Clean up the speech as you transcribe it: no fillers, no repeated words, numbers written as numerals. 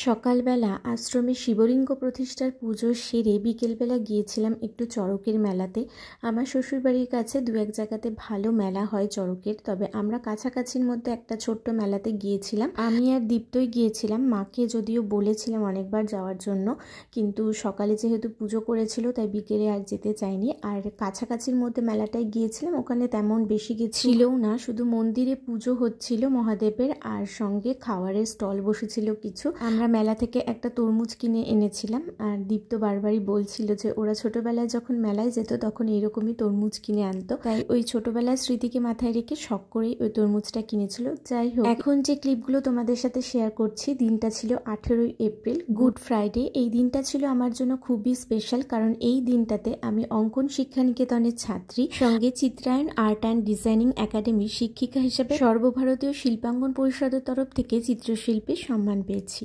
সকালবেলা আশ্রমে শিবলিঙ্গ প্রতিষ্ঠার পুজো সেরে বিকেলবেলা গিয়েছিলাম একটু চড়কের মেলাতে। আমার শ্বশুরবাড়ির কাছে দু এক জায়গাতে ভালো মেলা হয় চড়কের, তবে আমরা কাছাকাছির মধ্যে একটা ছোট্ট মেলাতে গিয়েছিলাম। আমি আর দীপ্তই গিয়েছিলাম, মাকে যদিও বলেছিলাম অনেকবার যাওয়ার জন্য, কিন্তু সকালে যেহেতু পুজো করেছিল তাই বিকেলে আর যেতে চাইনি। আর কাছাকাছির মধ্যে মেলাটায় গিয়েছিলাম, ওখানে তেমন বেশি ছিলও না, শুধু মন্দিরে পুজো হচ্ছিল মহাদেবের, আর সঙ্গে খাবারের স্টল বসেছিল কিছু। আমরা মেলা থেকে একটা তরমুজ কিনে এনেছিলাম, আর দীপ্ত বারবারই বলছিল যে ওরা ছোটবেলায় যখন মেলায় যেত তখন এরকমই তরমুজ কিনে আনতো, তাই ওই ছোটবেলার স্মৃতিকে মাথায় রেখে শখ করেই ওই তরমুজটা কিনেছিল। যাই হোক, এখন যে ক্লিপগুলো তোমাদের সাথে শেয়ার করছি, দিনটা ছিল 18ই এপ্রিল, গুড ফ্রাইডে। এই দিনটা ছিল আমার জন্য খুবই স্পেশাল, কারণ এই দিনটাতে আমি অঙ্কন শিক্ষানিকেতনের ছাত্রী, সঙ্গে চিত্রায়ন আর্ট অ্যান্ড ডিজাইনিং একাডেমির শিক্ষিকা হিসেবে সর্বভারতীয় শিল্পাঙ্গন পরিষদের তরফ থেকে চিত্রশিল্পীর সম্মান পেয়েছি।